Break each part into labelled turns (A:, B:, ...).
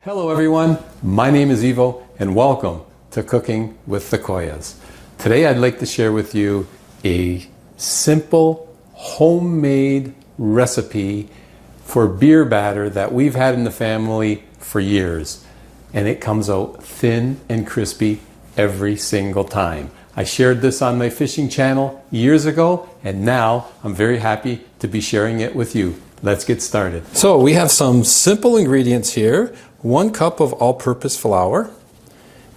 A: Hello everyone, my name is Ivo and welcome to Cooking with the Koyas. Today I'd like to share with you a simple homemade recipe for beer batter that we've had in the family for years, and it comes out thin and crispy every single time. I shared this on my fishing channel years ago, and now I'm very happy to be sharing it with you. Let's get started. So we have some simple ingredients here. 1 cup of all-purpose flour.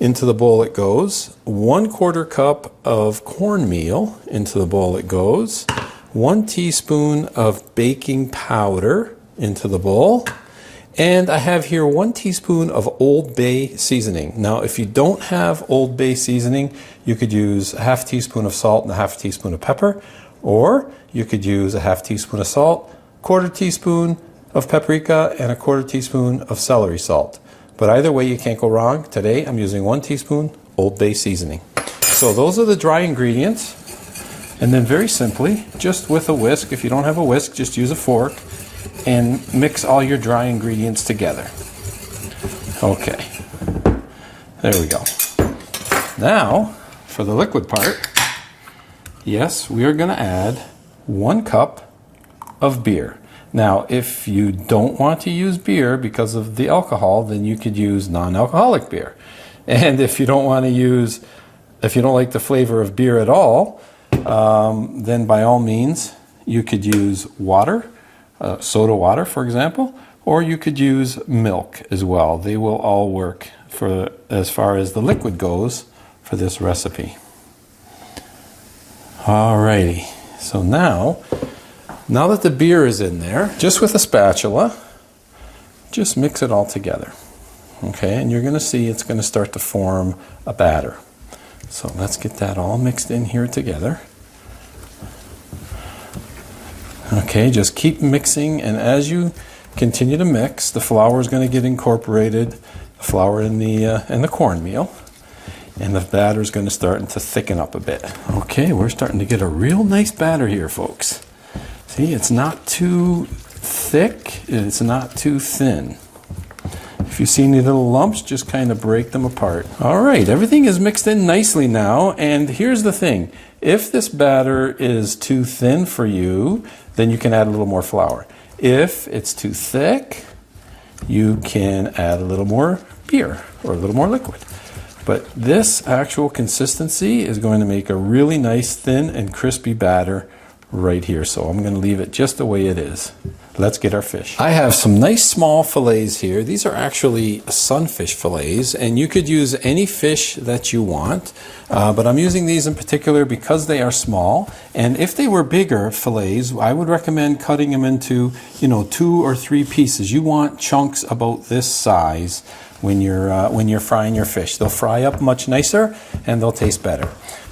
A: Into the bowl it goes. 1/4 cup of cornmeal. Into the bowl it goes. 1 teaspoon of baking powder into the bowl. And I have here 1 teaspoon of Old Bay seasoning. Now, if you don't have Old Bay seasoning, you could use a 1/2 teaspoon of salt and a 1/2 teaspoon of pepper, or you could use a 1/2 teaspoon of salt, 1/4 teaspoon of paprika, and a 1/4 teaspoon of celery salt. But either way, you can't go wrong. Today, I'm using 1 teaspoon Old Bay seasoning. So those are the dry ingredients. And then very simply, just with a whisk, if you don't have a whisk, just use a fork and mix all your dry ingredients together. Okay, there we go. Now, for the liquid part, yes, we are going to add 1 cup of beer. Now, if you don't want to use beer because of the alcohol, then you could use non-alcoholic beer. And if you don't want to use, if you don't like the flavor of beer at all, then by all means, you could use water, soda water, for example, or you could use milk as well. They will all work for as far as the liquid goes for this recipe. Alrighty, so now that the beer is in there, just with a spatula, just mix it all together. Okay, and you're going to see it's going to start to form a batter. So let's get that all mixed in here together. Okay, just keep mixing, and as you continue to mix, the flour is going to get incorporated, the flour and the cornmeal, and the batter is going to start to thicken up a bit. Okay, we're starting to get a real nice batter here, folks. See, it's not too thick, it's not too thin. If you see any little lumps, just kind of break them apart. All right, everything is mixed in nicely now, and here's the thing. If this batter is too thin for you, then you can add a little more flour. If it's too thick, you can add a little more beer or a little more liquid. But this actual consistency is going to make a really nice thin and crispy batter right here. So I'm going to leave it just the way it is. Let's get our fish. I have some nice small fillets here. These are actually sunfish fillets, and you could use any fish that you want, but I'm using these in particular because they are small. And if they were bigger fillets, I would recommend cutting them into 2 or 3 pieces. You want chunks about this size when you're frying your fish. They'll fry up much nicer and they'll taste better.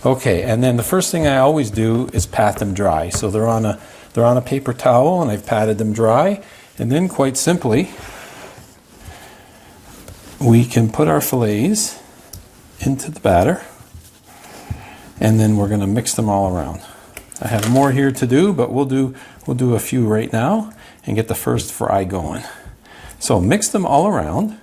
A: Okay, and then the first thing I always do is pat them dry. So they're on a paper towel, and I've patted them dry. And then quite simply, we can put our fillets into the batter, and then we're going to mix them all around. I have more here to do, but we'll do a few right now and get the first fry going. So mix them all around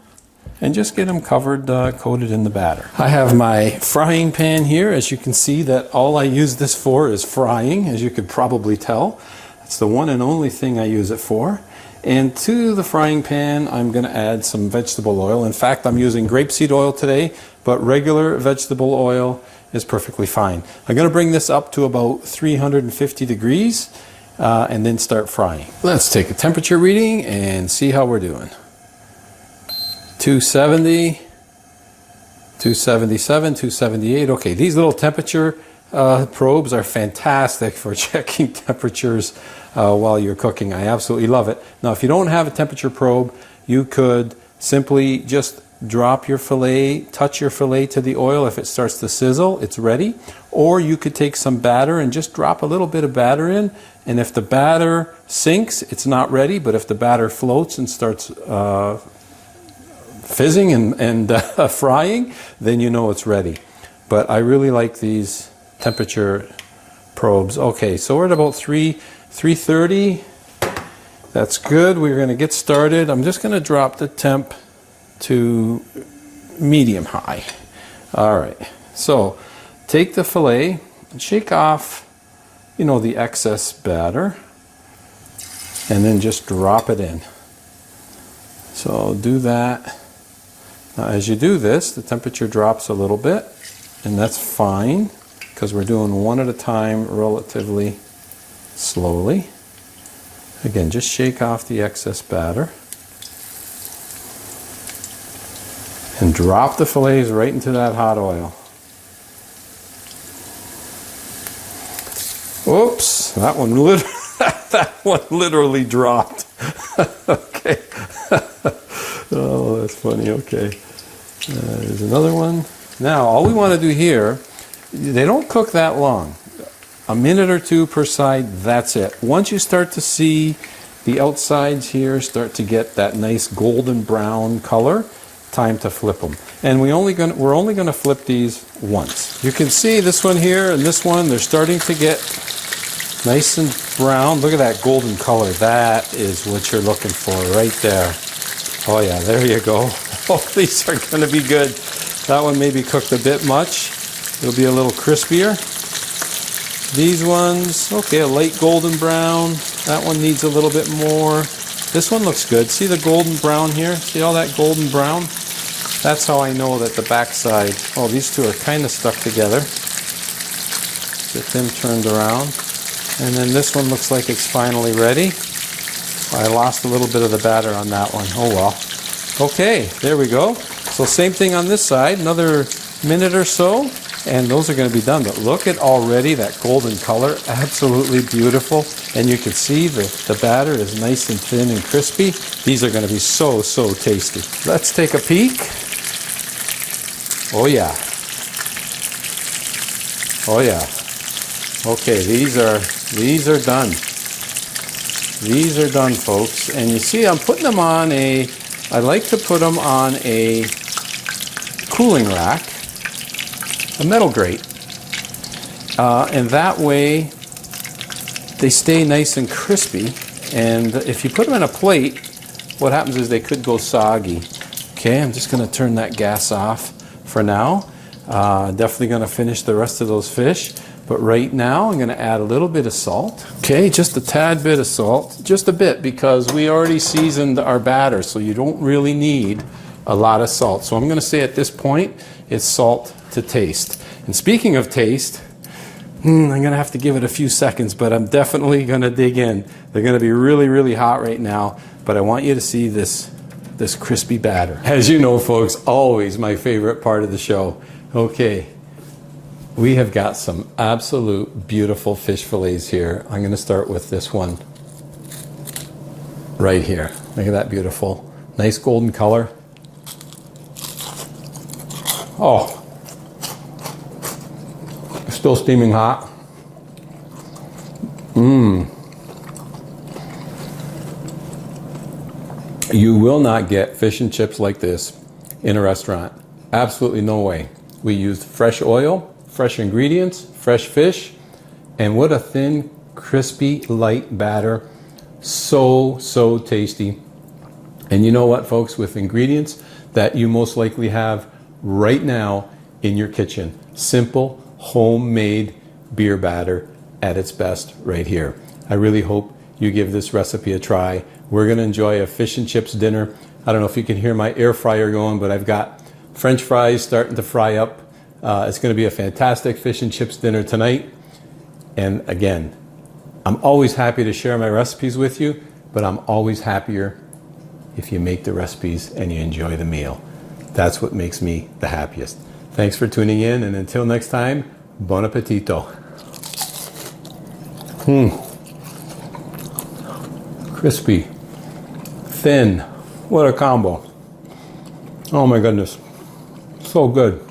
A: and just get them covered, coated in the batter. I have my frying pan here. As you can see, that all I use this for is frying, as you could probably tell. It's the one and only thing I use it for. And to the frying pan, I'm going to add some vegetable oil. In fact, I'm using grapeseed oil today, but regular vegetable oil is perfectly fine. I'm going to bring this up to about 350 degrees and then start frying. Let's take a temperature reading and see how we're doing. 270, 277, 278. Okay, these little temperature probes are fantastic for checking temperatures while you're cooking. I absolutely love it. Now, if you don't have a temperature probe, you could simply just drop your fillet, touch your fillet to the oil. If it starts to sizzle, it's ready. Or you could take some batter and just drop a little bit of batter in, and if the batter sinks, it's not ready. But if the batter floats and starts fizzing and frying, then you know it's ready. But I really like these temperature probes. Okay, so we're at about 330. That's good. We're going to get started. I'm just going to drop the temp to medium high. All right, so take the fillet and shake off, you know, the excess batter, and then just drop it in. So do that. Now as you do this, the temperature drops a little bit, and that's fine because we're doing one at a time relatively slowly. Again, just shake off the excess batter and drop the fillets right into that hot oil. Oops, that one literally dropped. Okay. Oh, that's funny. Okay. There's another one. Now, all we want to do here, they don't cook that long. A minute or two per side, that's it. Once you start to see the outsides here start to get that nice golden brown color, time to flip them. And we're only going to flip these once. You can see this one here and this one, they're starting to get nice and brown. Look at that golden color. That is what you're looking for right there. Oh yeah, there you go. Oh, these are going to be good. That one maybe cooked a bit much. It'll be a little crispier. These ones, okay, a light golden brown. That one needs a little bit more. This one looks good. See the golden brown here? See all that golden brown? That's how I know that the backside, oh, these two are kind of stuck together. Get them turned around. And then this one looks like it's finally ready. I lost a little bit of the batter on that one. Oh well. Okay, there we go. So same thing on this side, another minute or so, and those are going to be done. But look at already that golden color, absolutely beautiful. And you can see the batter is nice and thin and crispy. These are going to be so, so tasty. Let's take a peek. Oh yeah. Oh yeah. Okay, these are done. These are done, folks. And you see I'm putting them on I like to put them on a cooling rack, a metal grate. And that way they stay nice and crispy. And if you put them in a plate, what happens is they could go soggy. Okay, I'm just going to turn that gas off for now. Definitely going to finish the rest of those fish. But right now, I'm going to add a little bit of salt. Okay, just a tad bit of salt. Just a bit, because we already seasoned our batter, so you don't really need a lot of salt. So I'm going to say at this point, it's salt to taste. And speaking of taste, I'm going to have to give it a few seconds, but I'm definitely going to dig in. They're going to be really, really hot right now, but I want you to see this crispy batter. As you know, folks, always my favorite part of the show. Okay. We have got some absolute beautiful fish fillets here. I'm going to start with this one right here. Look at that beautiful, nice golden color. Oh, still steaming hot. You will not get fish and chips like this in a restaurant. Absolutely no way. We used fresh oil, fresh ingredients, fresh fish, and what a thin, crispy, light batter. So, so tasty. And you know what, folks, with ingredients that you most likely have right now in your kitchen. Simple, homemade beer batter at its best right here. I really hope you give this recipe a try. We're going to enjoy a fish and chips dinner. I don't know if you can hear my air fryer going, but I've got French fries starting to fry up. It's going to be a fantastic fish and chips dinner tonight. And again, I'm always happy to share my recipes with you, but I'm always happier if you make the recipes and you enjoy the meal. That's what makes me the happiest. Thanks for tuning in, and until next time, bon appetito. Crispy, thin, what a combo. Oh my goodness, so good.